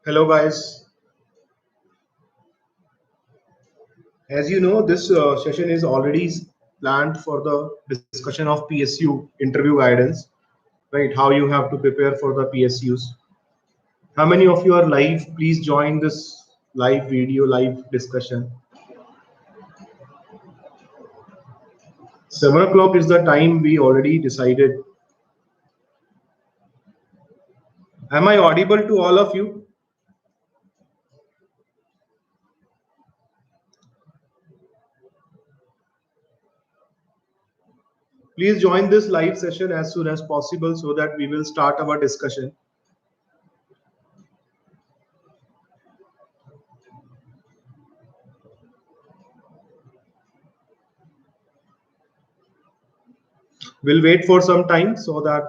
Hello guys, as you know this session is already planned for the discussion of PSU interview guidance, right? How you have to prepare for the PSUs. How many of you are live? Please join this live video, live discussion. 7 o'clock is the time we already decided. Am I audible to all of you? Please join this live session as soon as possible so that we will start our discussion. We'll wait for some time so that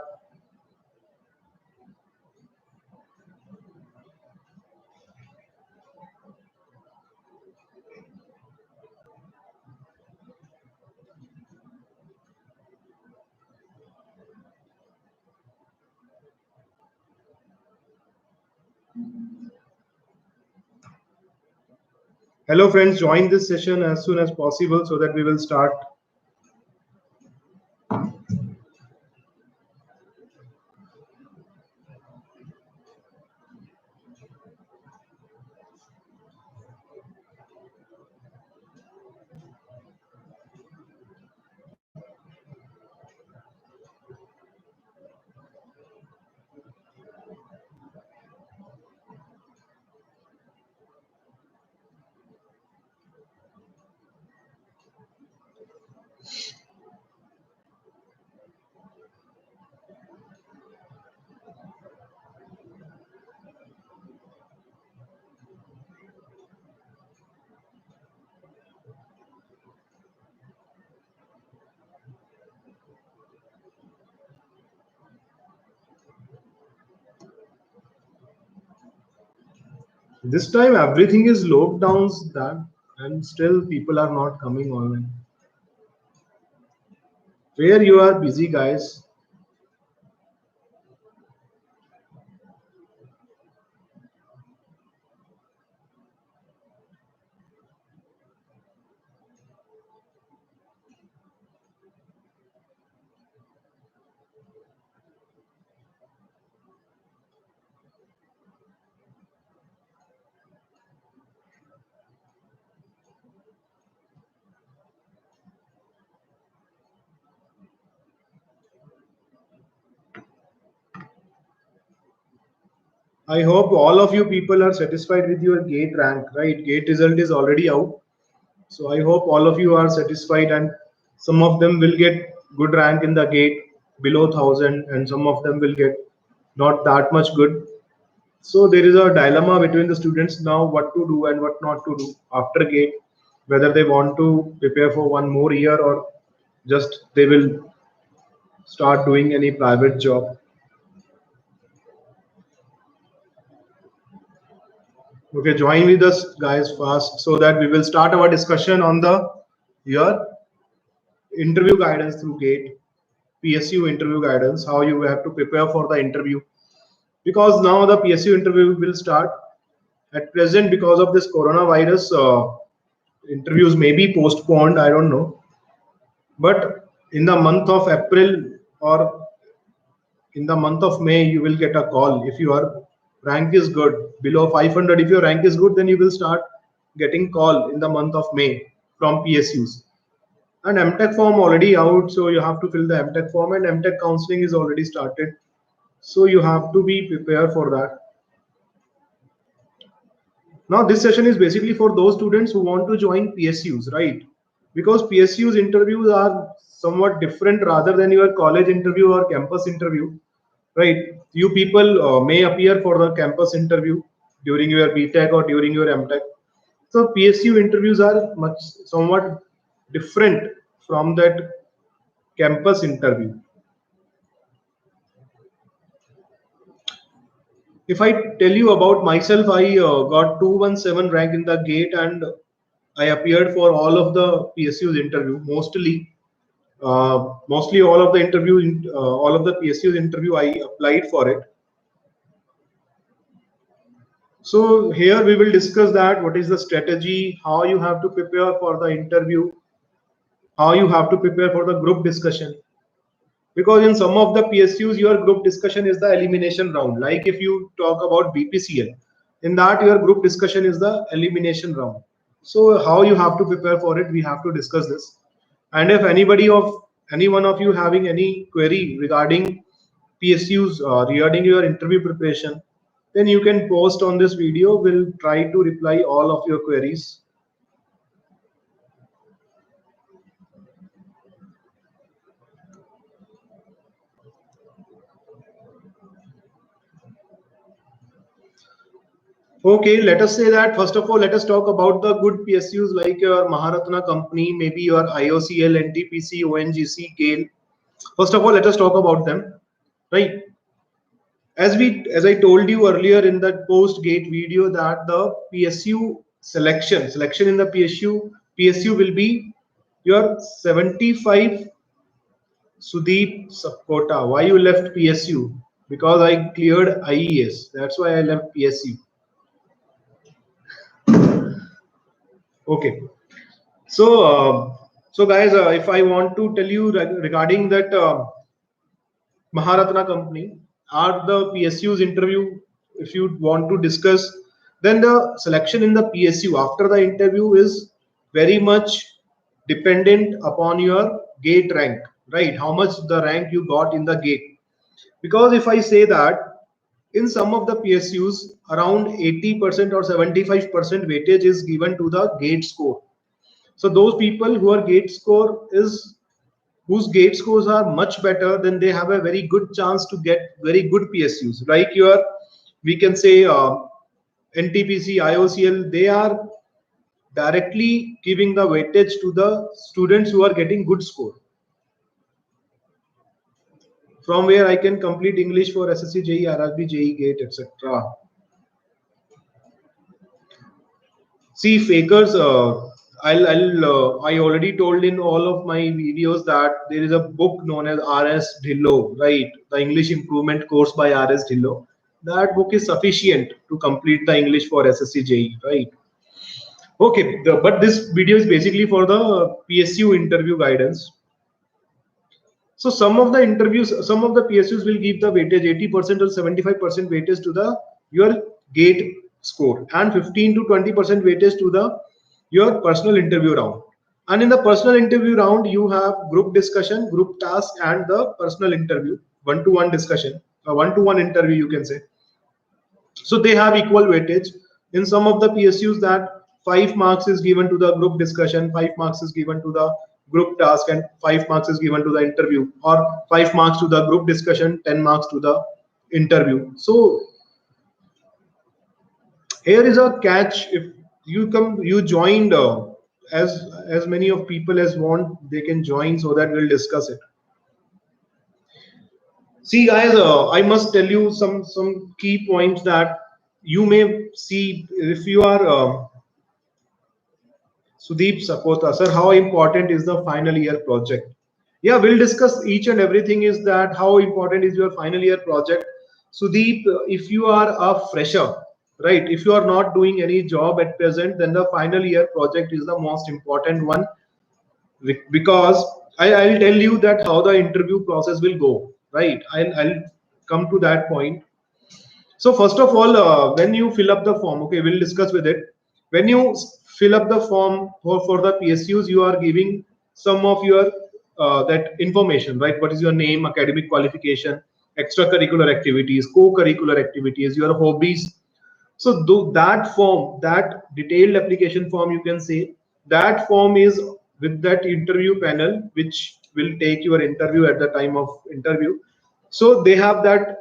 hello friends, join this session as soon as possible so that we will start. This time everything is lockdowns that and still people are not coming online. Where you are busy guys? I hope all of you people are satisfied with your gate rank, right? Gate result is already out. So I hope all of you are satisfied and some of them will get good rank in the gate below 1000 and some of them will get not that much good. So there is a dilemma between the students now what to do and what not to do after gate, whether they want to prepare for one more year or just they will start doing any private job. Okay, join with us guys fast so that we will start our discussion on the your interview guidance through GATE, PSU interview guidance, how you have to prepare for the interview. Because now the PSU interview will start. At present, because of this coronavirus, interviews may be postponed. I don't know, but in the month of April or in the month of May, you will get a call if your rank is good below 500. If your rank is good, then you will start getting call in the month of May from PSUs. And MTech form already out, so you have to fill the MTech form, and MTech counseling is already started. So you have to be prepared for that. Now this session is basically for those students who want to join PSUs, right? Because PSUs interviews are somewhat different rather than your college interview or campus interview, right? You people may appear for the campus interview during your BTech or during your MTech. So PSU interviews are much somewhat different from that campus interview. If I tell you about myself, I got 217 rank in the GATE and I appeared for all of the PSU's interview. Mostly all of the all of the PSU's interview, I applied for it. So here we will discuss that what is the strategy, how you have to prepare for the interview, how you have to prepare for the group discussion. Because in some of the PSUs, your group discussion is the elimination round. Like if you talk about BPCL, in that your group discussion is the elimination round. So how you have to prepare for it, we have to discuss this. And if any one of you having any query regarding PSUs regarding your interview preparation, then you can post on this video. We'll try to reply all of your queries. Okay, let us say that first of all, let us talk about the good PSUs like your Maharatna company, maybe your IOCL, NTPC, ONGC, GAIL. First of all, let us talk about them, right? As I told you earlier in that post GATE video that the PSU selection in the PSU will be your 75. Sudeep Sapkota. Why you left PSU? Because I cleared IES. That's why I left PSU. Okay. So, so guys, if I want to tell you regarding that Maharatna company or the PSU's interview, if you want to discuss, then the selection in the PSU after the interview is very much dependent upon your gate rank, right? How much the rank you got in the gate. Because if I say that in some of the PSUs, around 80% or 75% weightage is given to the gate score. So those people who are gate score is whose gate scores are much better, then they have a very good chance to get very good PSUs. Like your, we can say NTPC, IOCL, they are directly giving the weightage to the students who are getting good score. From where I can complete English for SSC, JEE, RRB, JEE, GATE, etc. See, fakers. I already told in all of my videos that there is a book known as RS Dhillo, right? The English Improvement Course by RS Dhillo. That book is sufficient to complete the English for SSC, JEE, right? Okay, but this video is basically for the PSU interview guidance. So some of the PSUs will give the weightage 80% or 75% weightage to the your gate score and 15 to 20% weightage to the your personal interview round. And in the personal interview round, you have group discussion, group task, and the personal interview, one-to-one discussion, a one-to-one interview, you can say. So they have equal weightage. In some of the PSUs, that 5 marks is given to the group discussion, 5 marks is given to the group task, and 5 marks is given to the interview, or 5 marks to the group discussion, 10 marks to the interview. So here is a catch. If you joined as many of people as want, they can join so that we'll discuss it. See, guys, I must tell you some key points that you may see if you are Sudeep Sapota. Sir, how important is the final year project? Yeah, we'll discuss each and everything. Is that how important is your final year project? Sudeep, if you are a fresher, right? If you are not doing any job at present, then the final year project is the most important one because I'll tell you that how the interview process will go, right? I'll come to that point. So first of all, when you fill up the form, okay, we'll discuss with it. When you fill up the form for the PSUs, you are giving some of your that information, right? What is your name, academic qualification, extracurricular activities, co-curricular activities, your hobbies. So that form, that detailed application form, you can say that form is with that interview panel, which will take your interview at the time of interview. So they have that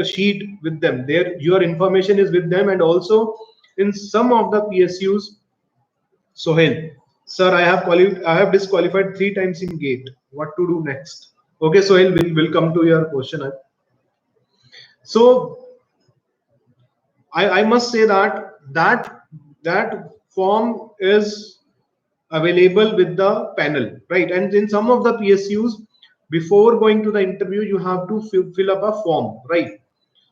sheet with them. There, your information is with them, and also in some of the PSUs. Sohail, sir, I have disqualified 3 times in GATE. What to do next? Okay, Sohail, will come to your question. So I must say that form is available with the panel, right? And in some of the PSUs, before going to the interview, you have to fill up a form, right?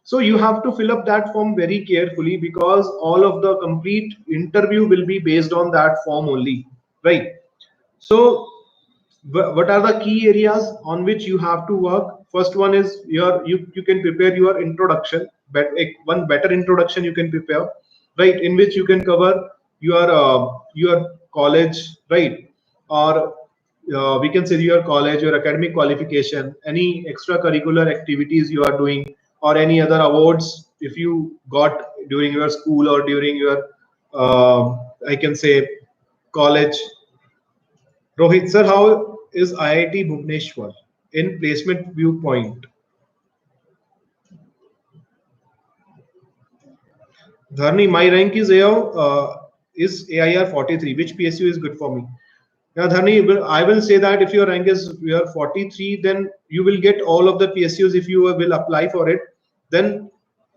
So you have to fill up that form very carefully, because all of the complete interview will be based on that form only, right? So what are the key areas on which you have to work? First one is you can prepare your introduction, but one better introduction you can prepare, right, in which you can cover your college, right, or we can say your college, your academic qualification, any extracurricular activities you are doing, or any other awards if you got during your school or during your I can say college. Rohit sir, how is IIT Bhubaneswar in placement viewpoint? Dharni, my rank is AIR 43. Which PSU is good for me? Yeah, Dharni, I will say that if your rank is your 43, then you will get all of the PSUs if you will apply for it. Then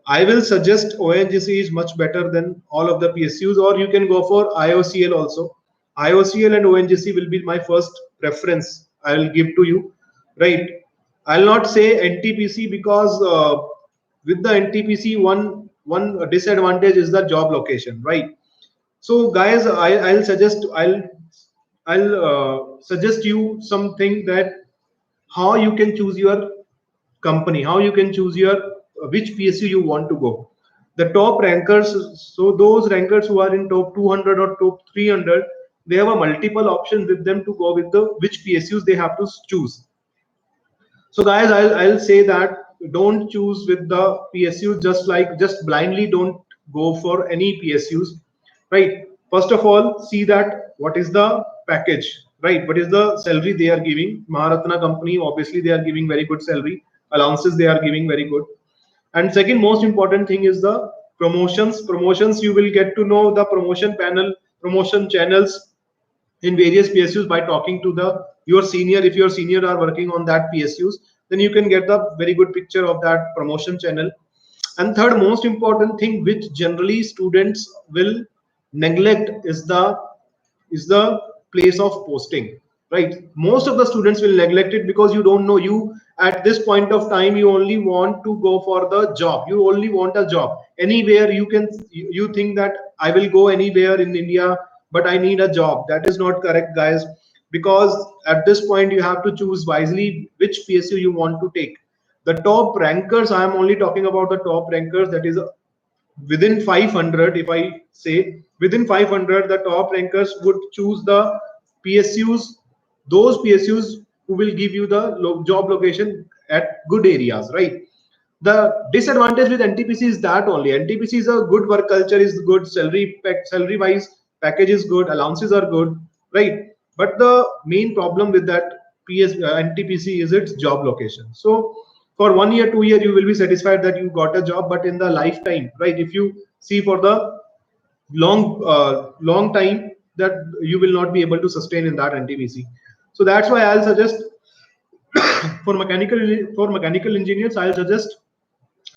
I will suggest ONGC is much better than all of the PSUs, or you can go for IOCL also. IOCL and ONGC will be my first preference. I will give to you, right? I'll not say NTPC, because with the NTPC, one disadvantage is the job location, right? So guys, I'll suggest you something, that how you can choose your company, how you can choose your which PSU you want to go. The top rankers, so those rankers who are in top 200 or top 300, they have a multiple option with them to go with the which PSUs they have to choose. So guys, I'll say that don't choose with the PSU just blindly. Don't go for any PSUs, right? First of all, see that what is the package, right? What is the salary they are giving? Maharatna company, obviously they are giving very good salary. Allowances they are giving very good. And second most important thing is the promotions. Promotions, you will get to know the promotion panel, promotion channels in various PSUs by talking to the your senior. If your senior are working on that PSUs, then you can get the very good picture of that promotion channel. And third most important thing, which generally students will neglect, is the place of posting, right? Most of the students will neglect it, because you don't know, you at this point of time you only want to go for the job, you only want a job anywhere. You think that I will go anywhere in India, but I need a job. That is not correct, guys, because at this point you have to choose wisely which PSU you want to take. The top rankers, I am only talking about the top rankers, that is within 500. If I say within 500, the top rankers would choose the PSUs, those PSUs who will give you the job location at good areas, right? The disadvantage with NTPC is that only NTPC is a good work culture, is good salary wise, package is good, allowances are good, right? But the main problem with that NTPC is its job location. So for 1 year 2 year you will be satisfied that you got a job, but in the lifetime, right, if you see for the long time, that you will not be able to sustain in that NTPC. So that's why I'll suggest for mechanical engineers, I'll suggest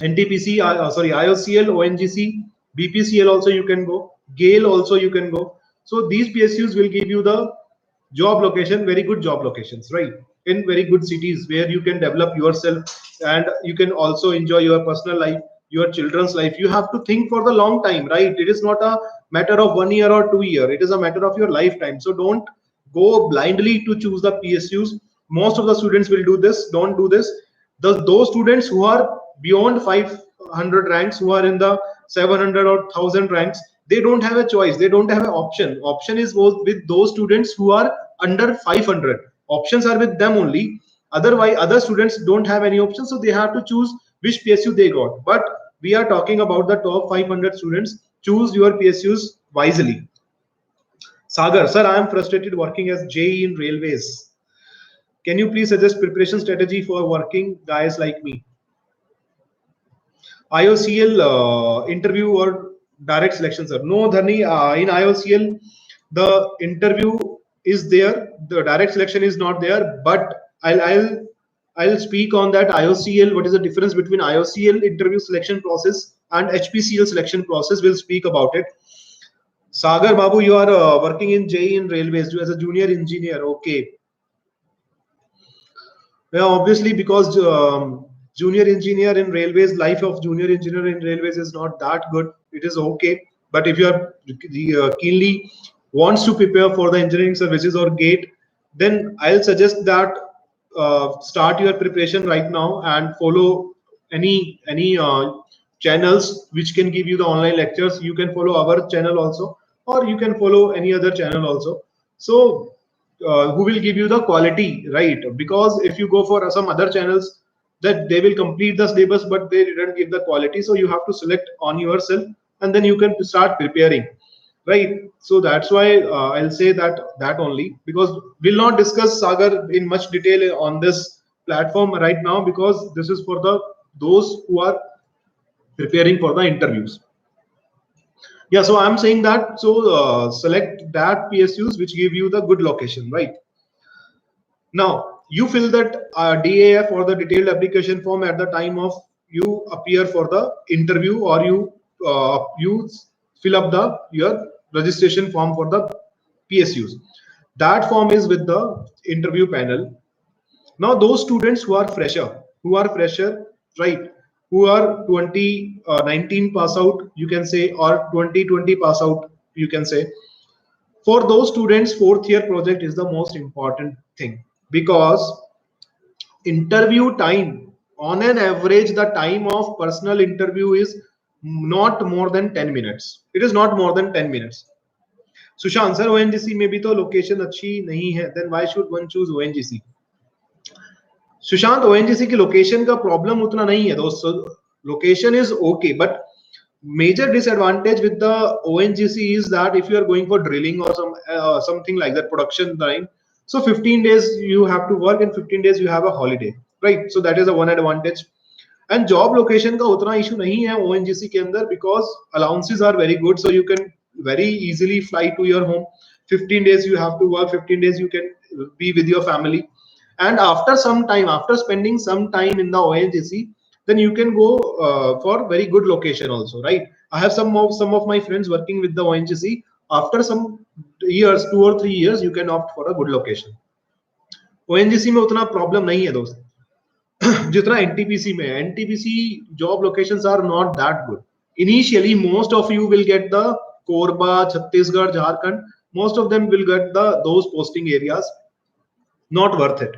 NTPC, sorry, IOCL, ONGC, BPCL also you can go, GALE also you can go. So these PSUs will give you the job location, very good job locations, right? In very good cities where you can develop yourself, and you can also enjoy your personal life, your children's life. You have to think for the long time, right? It is not a matter of 1 year or 2 year. It is a matter of your lifetime. So don't go blindly to choose the PSUs. Most of the students will do this. Don't do this. Those students who are beyond 500 ranks, who are in the 700 or 1000 ranks, they don't have a choice, they don't have an option is with those students who are under 500. Options are with them only. Otherwise other students don't have any option, so they have to choose which PSU they got. But we are talking about the top 500 students. Choose your PSUs wisely. Sagar, sir, I am frustrated working as JE in railways. Can you please suggest preparation strategy for working guys like me? IOCL interview or direct selection, sir? No, Dhani. In IOCL, the interview is there. The direct selection is not there. But I'll speak on that IOCL. What is the difference between IOCL interview selection process and HPCL selection process? We'll speak about it. Sagar Babu, you are working in JE in railways as a junior engineer. Okay. Yeah, obviously because junior engineer in railways, life of junior engineer in railways is not that good. It is okay, but if you are keenly wants to prepare for the engineering services or gate, then I'll suggest that start your preparation right now and follow any channels which can give you the online lectures. You can follow our channel also, or you can follow any other channel also. So who will give you the quality, right? Because if you go for some other channels, that they will complete the syllabus but they didn't give the quality, so you have to select on yourself and then you can start preparing, right? So that's why I'll say that only, because we'll not discuss Sagar in much detail on this platform right now, because this is for the those who are preparing for the interviews. Yeah, so I'm saying that, so select that PSUs which give you the good location, right? Now you fill that DAF or the detailed application form at the time of you appear for the interview, or you fill up the your registration form for the PSUs. That form is with the interview panel. Now those students who are fresher, right, who are 2019 pass out, you can say, or 2020 pass out, you can say, for those students fourth year project is the most important thing, because interview time, on an average the time of personal interview is not more than 10 minutes. It is not more than 10 minutes. Sushant sir ONGC में भी तो location अच्छी नहीं है, then why should one choose ONGC? Sushant, ONGC की location का problem उतना नहीं है दोस्तों, location is okay, but major disadvantage with the ONGC is that if you are going for drilling or something like that production line, so 15 days you have to work and 15 days you have a holiday, right? So that is a one advantage. And job location का उतना issue नहीं है ONGC के अंदर, because allowances are very good, so you can very easily fly to your home. 15 days you have to work, 15 days you can be with your family, and after some time, after spending some time in the ONGC, then you can go for very good location also, right? I have some of my friends working with the ONGC. After some years, 2 or 3 years, you can opt for a good location. ONGC में उतना problem नहीं है दोस्त जितना NTPC में है. NTPC job locations are not that good. Initially most of you will get the Korba, Chhattisgarh, Jharkhand, most of them will get those posting areas. Not worth it,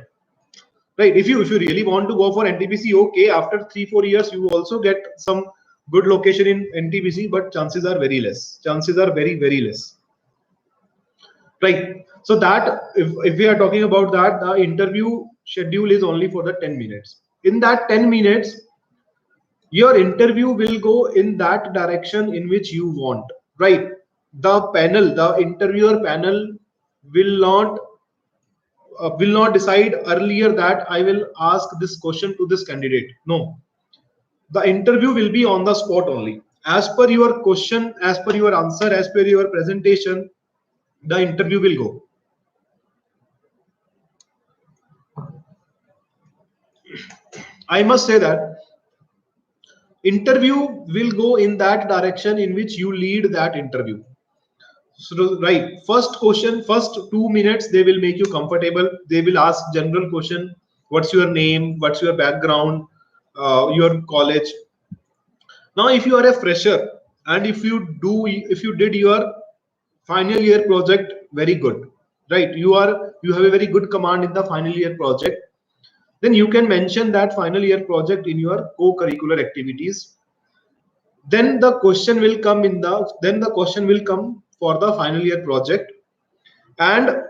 right? If you really want to go for NTPC, okay, after 3-4 years you also get some good location in NTPC, but chances are very less. Chances are very, very less, right? So that if we are talking about that, the interview schedule is only for the 10 minutes. In that 10 minutes, your interview will go in that direction in which you want, right? The interviewer panel will not decide earlier that I will ask this question to this candidate. No, the interview will be on the spot only. As per your question, as per your answer, as per your presentation, the interview will go. I must say that interview will go in that direction in which you lead that interview. So, right, first question, first 2 minutes, they will make you comfortable. They will ask general question: what's your name, what's your background, your college. Now, if you are a fresher and if you did your final year project very good, right? You have a very good command in the final year project. Then you can mention that final year project in your co-curricular activities. Then the question will come for the final year project. And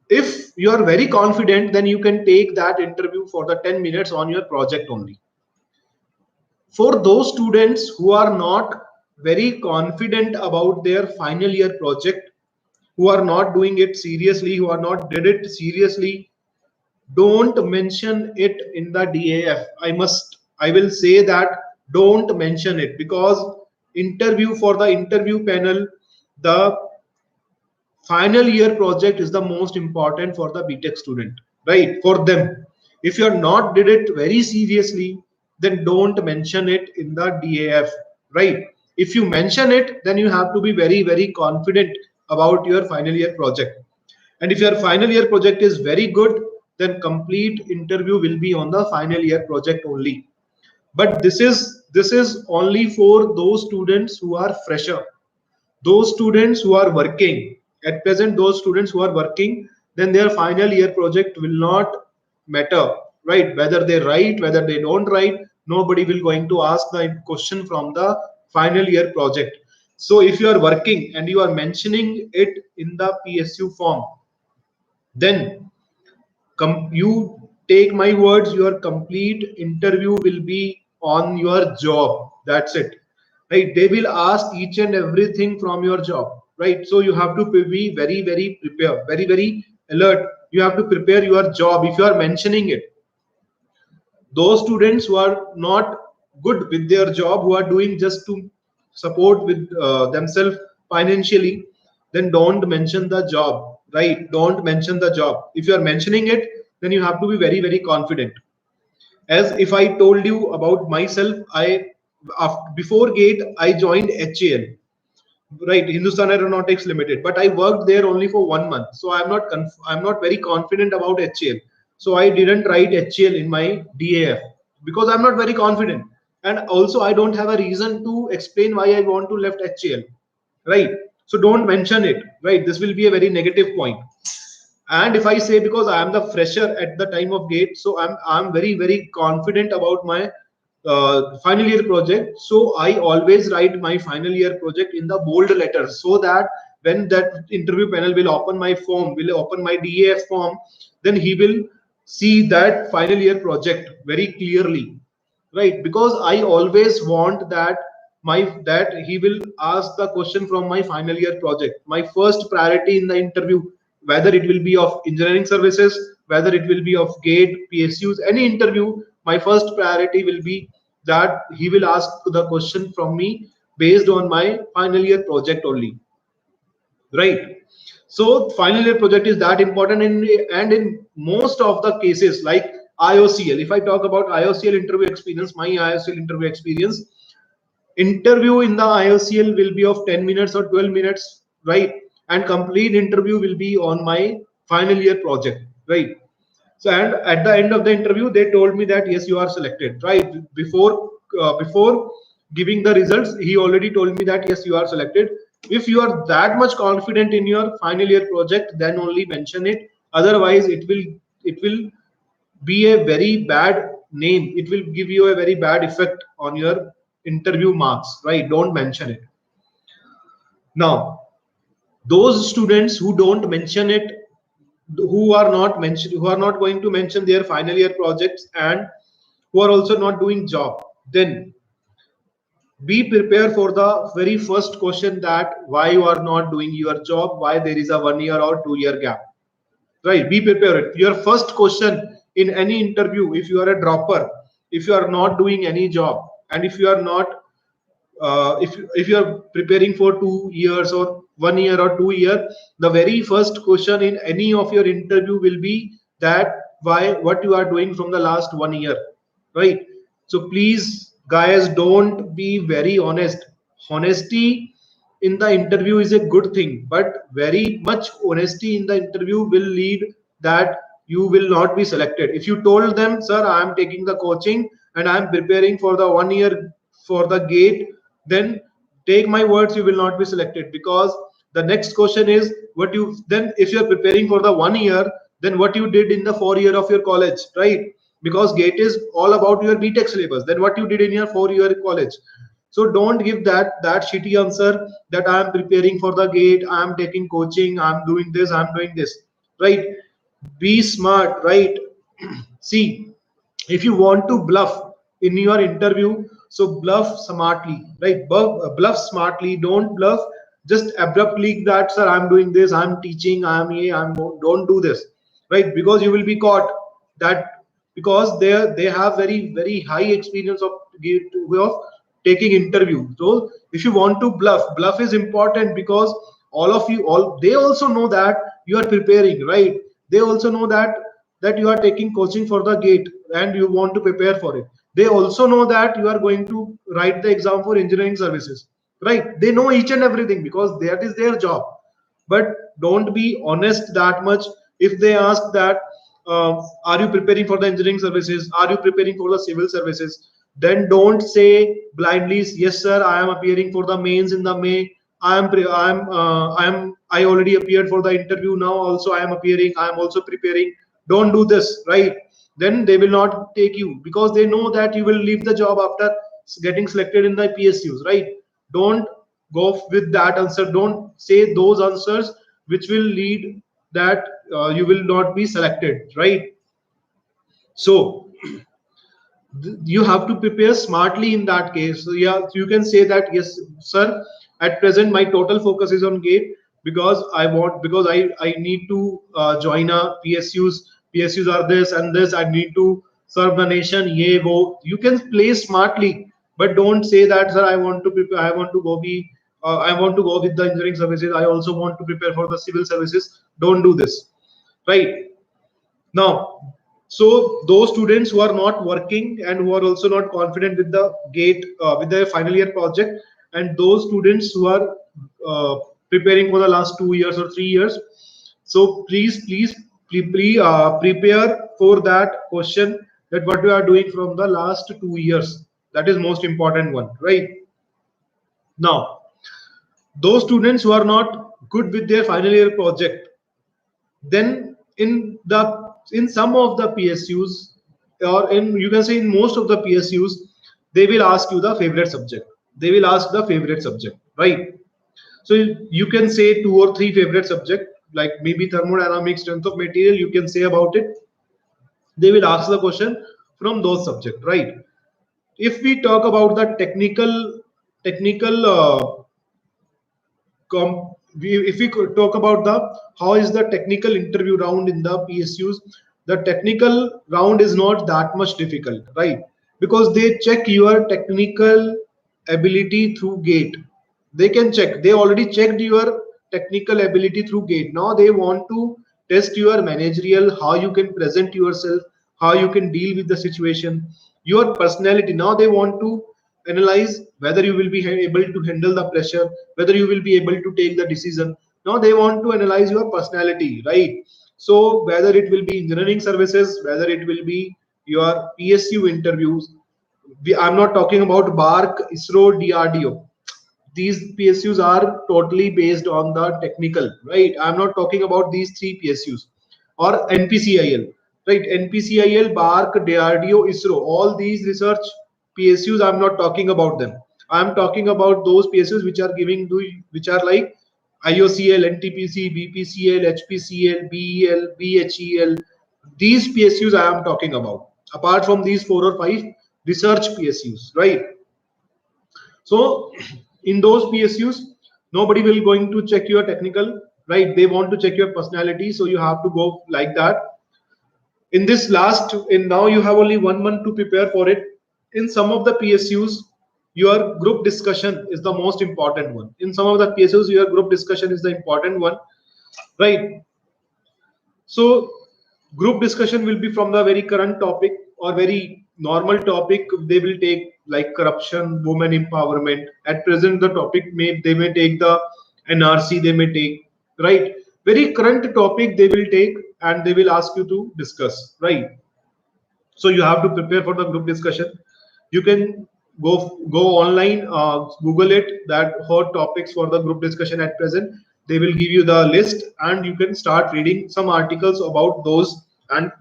if you are very confident, then you can take that interview for the 10 minutes on your project only. For those students who are not very confident about their final year project, who are not doing it seriously, who are not did it seriously, don't mention it in the DAF. I will say that don't mention it, because for the interview panel, the final year project is the most important for the BTech student, right? For them, if you are not did it very seriously, then don't mention it in the DAF, right? If you mention it, then you have to be very, very confident about your final year project. And if your final year project is very good, then complete interview will be on the final year project only. But this is only for those students who are fresher, those students who are working at present, those students who are working, then their final year project will not matter, right? Whether they write, whether they don't write, nobody will going to ask the question from the final year project. So if you are working and you are mentioning it in the PSU form, then you take my words, your complete interview will be on your job. That's it, right? They will ask each and everything from your job, right? So you have to be very prepared, very alert. You have to prepare your job if you are mentioning it. Those students who are not good with their job, who are doing just to support with themselves financially, then don't mention the job, right? Don't mention the job. If you are mentioning it, then you have to be very confident. As if I told you about myself, before GATE I joined HAL, right? Hindustan Aeronautics Limited, but I worked there only for 1 month, so I'm not very confident about HAL. So I didn't write HAL in my DAF because I'm not very confident, and also I don't have a reason to explain why I want to left HAL, right? So don't mention it, right? This will be a very negative point. And if I say, because I am the fresher at the time of GATE, so I'm very confident about my final year project. So I always write my final year project in the bold letters, so that when that interview panel will open my form, will open my DAF form, then he will see that final year project very clearly, right? Because I always want that my that he will ask the question from my final year project. My first priority in the interview, whether it will be of engineering services, whether it will be of GATE, PSUs, any interview, my first priority will be that he will ask the question from me based on my final year project only, right? So final year project is that important and in most of the cases, like IOCL, if I talk about IOCL interview experience, my IOCL interview experience, interview in the IOCL will be of 10 minutes or 12 minutes, right? And complete interview will be on my final year project, right? So, and at the end of the interview, they told me that yes, you are selected, right? Before giving the results, he already told me that yes, you are selected. If you are that much confident in your final year project, then only mention it. Otherwise, it will be a very bad name. It will give you a very bad effect on your interview marks, right? Don't mention it. Now, those students who don't mention it, who are not going to mention their final year projects, and who are also not doing job, then be prepared for the very first question, that why you are not doing your job, why there is a 1 year or 2 year gap, right? Be prepared. Your first question in any interview, if you are a dropper, if you are not doing any job, and if you are not if you are preparing for 2 years or 1 year or 2 year, the very first question in any of your interview will be that why, what you are doing from the last 1 year, right? So please guys, don't be very honest. Honesty in the interview is a good thing, but very much honesty in the interview will lead that you will not be selected. If you told them, sir, I am taking the coaching and I am preparing for the 1 year for the GATE, then take my words, you will not be selected. Because the next question is, what you then, if you're preparing for the 1 year, then what you did in the 4 year of your college, right? Because GATE is all about your BTech syllabus, then what you did in your 4 year college. So don't give that shitty answer that I am preparing for the GATE, I am taking coaching, I'm doing this, I'm doing this, right? Be smart, right? See, if you want to bluff in your interview, so bluff smartly, right? Bluff smartly. Don't bluff just abruptly that, sir, I'm doing this, I'm teaching, I'm here, don't do this, right? Because you will be caught that, because they have very high experience of taking interview. So if you want to bluff is important, because all they also know that you are preparing, right? They also know that you are taking coaching for the GATE and you want to prepare for it. They also know that you are going to write the exam for engineering services, right? They know each and everything because that is their job. But don't be honest that much. If they ask that, are you preparing for the engineering services, are you preparing for the civil services, Then don't say blindly, yes sir, I am appearing for the mains in the May. I already appeared for the interview. Now also I am appearing. I am also preparing. Don't do this, right? Then they will not take you because they know that you will leave the job after getting selected in the PSUs, right? Don't go with that answer. Don't say those answers which will lead that you will not be selected, right? So you have to prepare smartly in that case. So yeah, you can say that yes sir, at present my total focus is on gate because I need to join a psus are this and this, I need to serve the nation, ye wo. You can play smartly, but don't say that sir, I want to prepare, I want to go be I want to go with the engineering services, I also want to prepare for the civil services. Don't do this, right? Now, so those students who are not working and who are also not confident with the gate with their final year project, and those students who are preparing for the last 2 years or 3 years, so prepare for that question, that what we are doing from the last 2 years. That is most important one, right? Now, those students who are not good with their final year project, then in some of the PSUs, or in, you can say, in most of the PSUs, they will ask you the favorite subject. They will ask the favorite subject, right? So you can say 2 or 3 favorite subject, like maybe thermodynamics, strength of material, you can say about it. They will ask the question from those subject, right? If we talk about the technical if we could talk about the how is the technical interview round in the PSUs, the technical round is not that much difficult, right? Because they check your technical ability through gate. They can check, they already checked your technical ability through gate. Now they want to test your managerial, how you can present yourself, how you can deal with the situation, your personality. Now they want to analyze whether you will be able to handle the pressure, whether you will be able to take the decision. Now they want to analyze your personality, right? So whether it will be engineering services, whether it will be your PSU interviews, I'm not talking about BARC, ISRO, DRDO. These PSUs are totally based on the technical, right? I'm not talking about these 3 PSUs or NPCIL, right? NPCIL, BARC, DRDO, ISRO, all these research PSUs, I'm not talking about them. I'm talking about those PSUs which are which are like IOCL, NTPC, BPCL, HPCL, BEL, BHEL. These PSUs I am talking about. Apart from these 4 or 5 research PSUs, right? So in those PSUs, nobody will going to check your technical, right? They want to check your personality, so you have to go like that. In this last, in now you have only 1 month to prepare for it. In some of the PSUs, your group discussion is the most important one. In some of the PSUs, your group discussion is the important one, right? So group discussion will be from the very current topic or very normal topic. They will take like corruption, women empowerment. At present, the topic they may take the NRC, they may take, right, very current topic they will take, and they will ask you to discuss, right? So you have to prepare for the group discussion. You can go online, Google it, that hot topics for the group discussion at present. They will give you the list, and you can start reading some articles about those and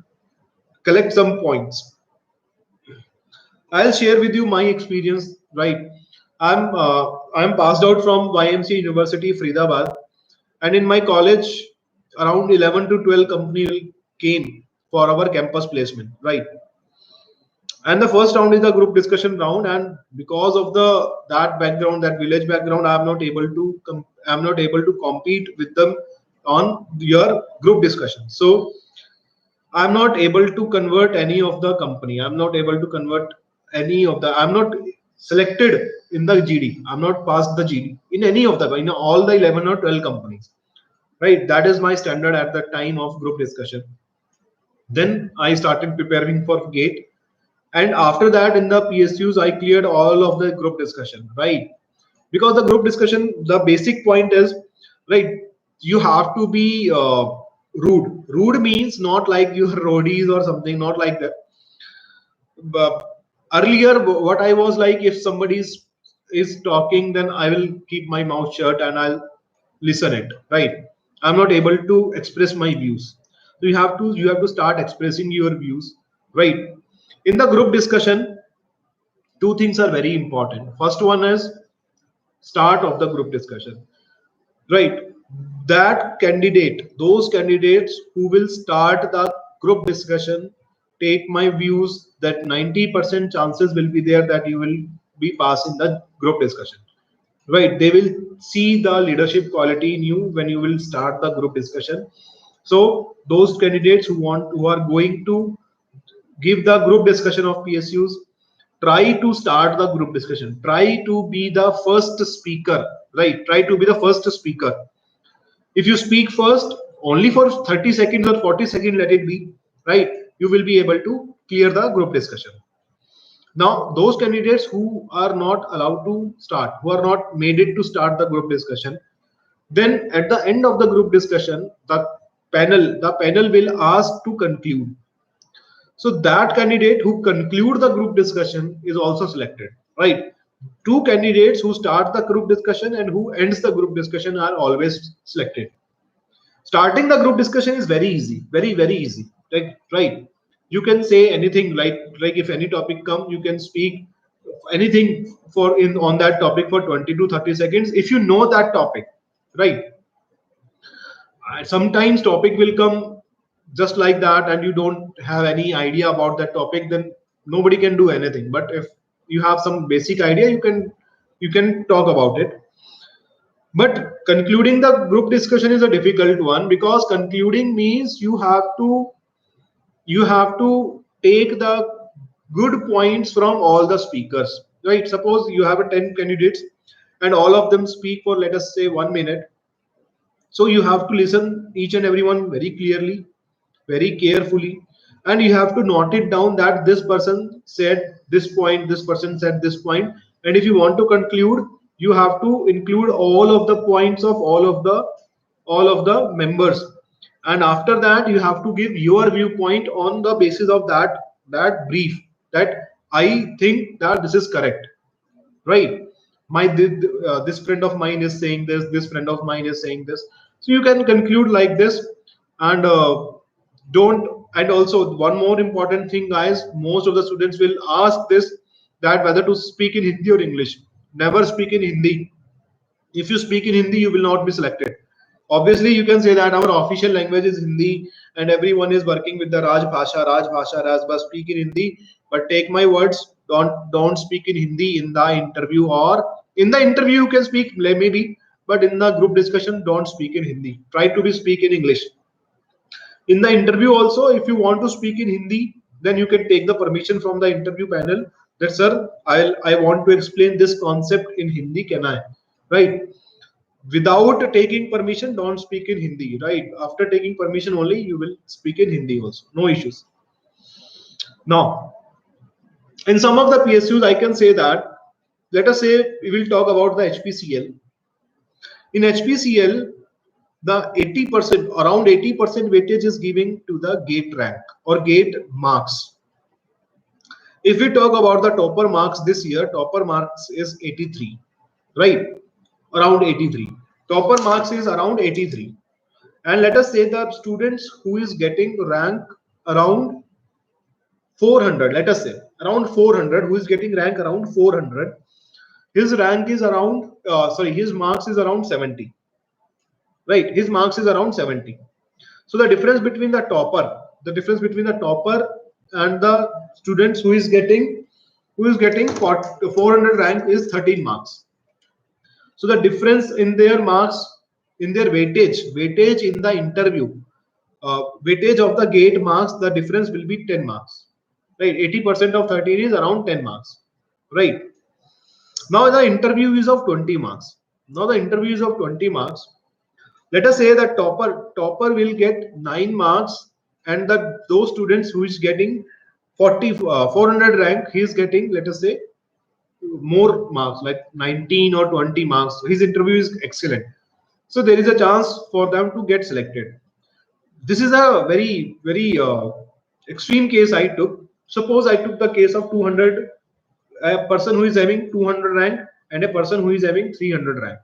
collect some points. I'll share with you my experience, right? I'm passed out from YMCA University, Faridabad, and in my college, around 11 to 12 company came for our campus placement, right? And the first round is the group discussion round, and because of the that background, that village background, I'm not able to compete with them on your group discussion. So I'm not able to convert any of the company, I'm not able to convert any of the, I'm not selected in the GD, I'm not passed the GD in any of the, in all the 11 or 12 companies, right? That is my standard at the time of group discussion. Then I started preparing for gate, and after that in the PSUs I cleared all of the group discussion, right? Because the group discussion, the basic point is, right, you have to be rude means not like your roadies or something, not like that. Earlier, what I was like, if somebody is talking, then I will keep my mouth shut and I'll listen it, right? I'm not able to express my views. So you have to start expressing your views, right? In the group discussion, two things are very important. First one is start of the group discussion, right? That candidate, those candidates who will start the group discussion, take my views that 90% chances will be there that you will be passing the group discussion, right? They will see the leadership quality in you when you will start the group discussion. So those candidates who are going to give the group discussion of PSUs, try to start the group discussion, try to be the first speaker, right? Try to be the first speaker. If you speak first only for 30 seconds or 40 seconds, let it be, right? You will be able to clear the group discussion. Now those candidates who are not allowed to start, who are not made it to start the group discussion, then at the end of the group discussion, the panel will ask to conclude. So that candidate who conclude the group discussion is also selected, right? Two candidates who start the group discussion and who ends the group discussion are always selected. Starting the group discussion is very easy, very easy, right? You can say anything, like if any topic come, you can speak anything for in on that topic for 20 to 30 seconds if you know that topic, right? Sometimes topic will come just like that and you don't have any idea about that topic, then nobody can do anything. But if you have some basic idea, you can talk about it. But concluding the group discussion is a difficult one, because concluding means you have to take the good points from all the speakers, right? Suppose you have a 10 candidates and all of them speak for, let us say, 1 minute. So you have to listen each and everyone very clearly, very carefully, and you have to note it down that this person said this point, this person said this point. And if you want to conclude, you have to include all of the points of all of the members. And after that, you have to give your viewpoint on the basis of that brief, that I think that this is correct, right? This friend of mine is saying this friend of mine is saying this. So you can conclude like this. And don't and also one more important thing, guys, most of the students will ask this, that whether to speak in Hindi or English. Never speak in Hindi. If you speak in Hindi, you will not be selected. Obviously, you can say that our official language is Hindi and everyone is working with the Raj Bhasha, speak in Hindi. But take my words, don't speak in Hindi in the interview, or in the interview you can speak maybe, but in the group discussion, don't speak in Hindi. Try to be speak in English. In the interview also, if you want to speak in Hindi, then you can take the permission from the interview panel that, sir, I want to explain this concept in Hindi, can I? Right? Without taking permission, don't speak in Hindi, right? After taking permission only, you will speak in Hindi also, no issues. Now, in some of the PSUs, I can say that, let us say we will talk about the HPCL. In HPCL, the 80%, around 80% weightage is giving to the GATE rank or GATE marks. If we talk about the topper marks this year, topper marks is 83, right? Around 83. Topper marks is around 83. And let us say the students who is getting rank around 400, let us say around 400, who is getting rank around 400, his rank is around, his marks is around 70, right? His marks is around 70. So the difference between the topper and the students who is getting 400 rank is 13 marks. So the difference in their marks, in their weightage in the interview, weightage of the GATE marks, the difference will be 10 marks, right? 80% of 13 is around 10 marks, right? Now the interview is of 20 marks. Let us say that topper will get 9 marks, and those students who is getting 400 rank, he is getting, let us say, more marks, like 19 or 20 marks. His interview is excellent, so there is a chance for them to get selected. This is a very extreme case I took. Suppose I took the case of 200 a person who is having 200 rank and a person who is having 300 rank.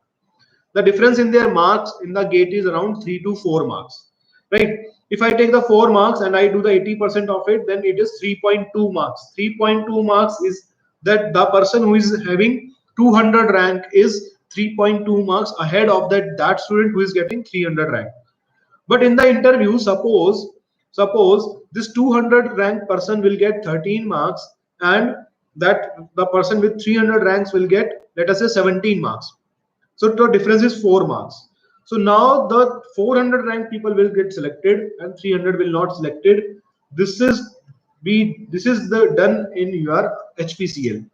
The difference in their marks in the GATE is around 3 to 4 marks, right? If I take the 4 marks and I do the 80% of it, then it is 3.2 marks. 3.2 marks is that the person who is having 200 rank is 3.2 marks ahead of that student who is getting 300 rank. But in the interview, suppose this 200 rank person will get 13 marks, and that the person with 300 ranks will get, let us say, 17 marks. So the difference is 4 marks. So now the 400 rank people will get selected and 300 will not selected. This is the done in your HPCL.